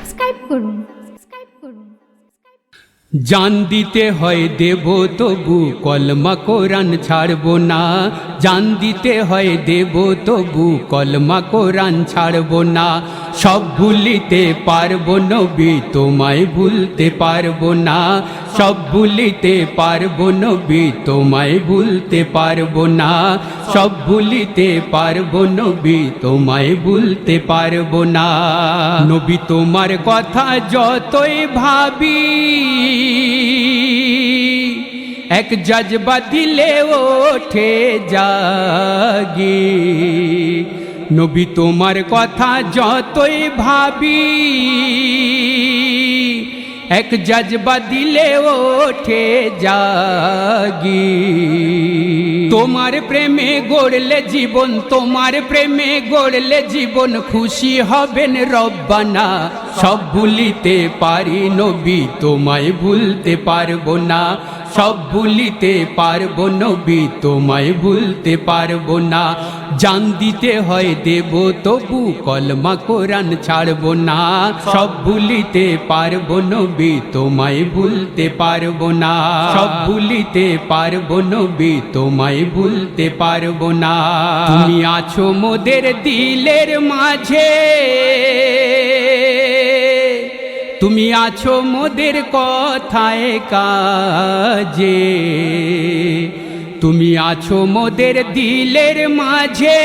Subscribe করুন। জান দিতে হয় দেব তবু কলমা কোরআন ছাড়বো না। জান দিতে হয় দেব তবু কলমা কোরআন ছাড়বো না। সব ভুলিতে পারবো নবী তোমায় ভুলতে পারবো না। সব ভুলিতে পারবো নবী তোমায় ভুলতে পারবো না। সব ভুলিতে পারবো নবী তোমায় ভুলতে পারবো না। নবী তোমার কথা যতই ভাবি এক জজবা দিলে ওঠে জাগে। নবী তোমার কথা যতই ভাবি এক জজবা দিলে ওঠে জাগে। তোমার প্রেমে গড়লে জীবন, তোমার প্রেমে গড়লে জীবন, খুশি হবেন রব্বানা। সব ভুলিতে পারি নবী তোমায় ভুলতে পারবো না। সব ভুলিতে পারবো নবী তোমায় ভুলতে পারবো না। জান দিতে হয় দেব তবু কলমা কোরআন ছাড়বো না। সব ভুলিতে পারবো নবী তোমায় ভুলতে পারবো না। সব ভুলিতে পারবো নবী তোমায় ভুলতে পারবো না। তুমি আছো মোদের দিলের মাঝে, তুমি আছো মোদের কথায় কাজে। তুমি আছো মোদের দিলের মাঝে,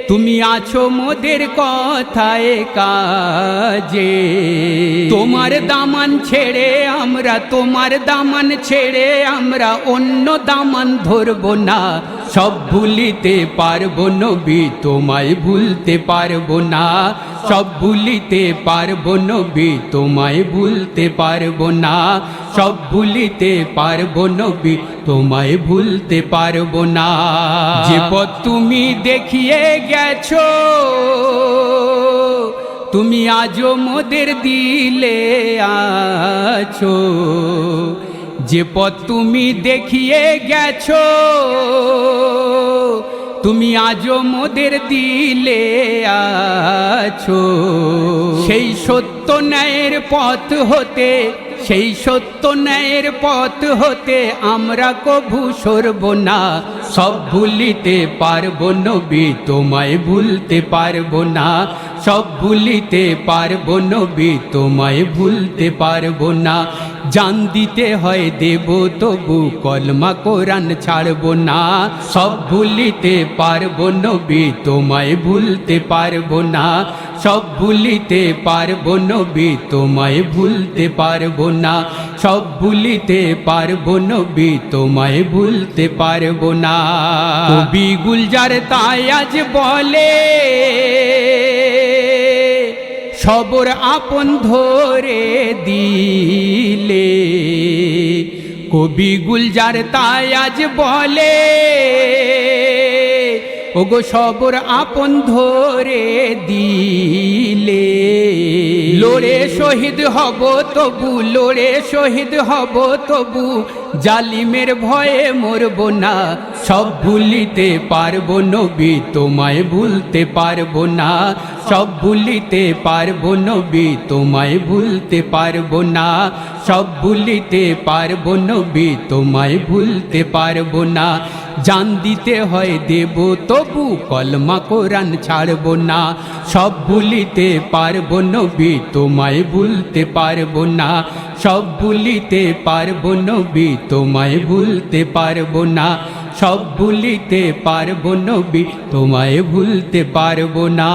তুমি আছো মোদের কথায় কাজে। তোমার দামান ছেড়ে আমরা, তোমার দামান ছেড়ে আমরা অন্য দামান ধরবো না। সব ভুলিতে পারবো নবী তোমায় ভুলতে পারবো না। সব ভুলিতে পারবো নবী তোমায় ভুলতে পারবো না। সব ভুলিতে পারবো নবী তোমায় ভুলতে পারবো না। যে পথ তুমি দেখিয়ে গেছো তুমি আজও মোদের দিলে আছো। যে পথ তুমি দেখিয়ে গেছো তুমি আজও মোদের দিলে আছো। সেই সত্য ন্যায়ের পথ হতে, সেই সত্য ন্যায়ের পথ হতে আমরা কভু সরব না। সব ভুলিতে পারবো নবী তোমায় ভুলতে পারবো না। সব ভুলিতে পারবো নবী তোমায় ভুলতে পারবো না। জান দিতে হয় দেব তবু কলমা কোরআন ছাড়বো না। সব ভুলিতে পারবো নবী তোমায় ভুলতে পারবো না। সব ভুলিতে পারবো নবী তোমায় ভুলতে পারবো না। সব ভুলিতে পারবো নবী তোমায় ভুলতে পারবো না। কবি গুলজার তাই আজ বলে সবর আপন ধরে দিলে। কবি গুলজার তাই আজ বলে ওগো সবর আপন ধরে দিলে। লড়ে শহীদ হব তবু, লড়ে শহীদ হব তবু জালিমের ভয়ে মরব না। সব ভুলিতে পারবো নবী তোমায় ভুলতে পারবো না। সব ভুলিতে পারবো নবী তোমায় ভুলতে পারবো না। সব ভুলিতে পারবো নবী তোমায় ভুলতে পারবো না। জান দিতে হয় দেব তবু কলমা কোরআন ছাড়বো না। সব ভুলিতে পারবো নবী তোমায় ভুলতে পারবো না। সব ভুলিতে পারবো নবী তোমায় ভুলতে পারবো না। সব ভুলিতে পারবো নবী তোমায় ভুলতে পারবো না।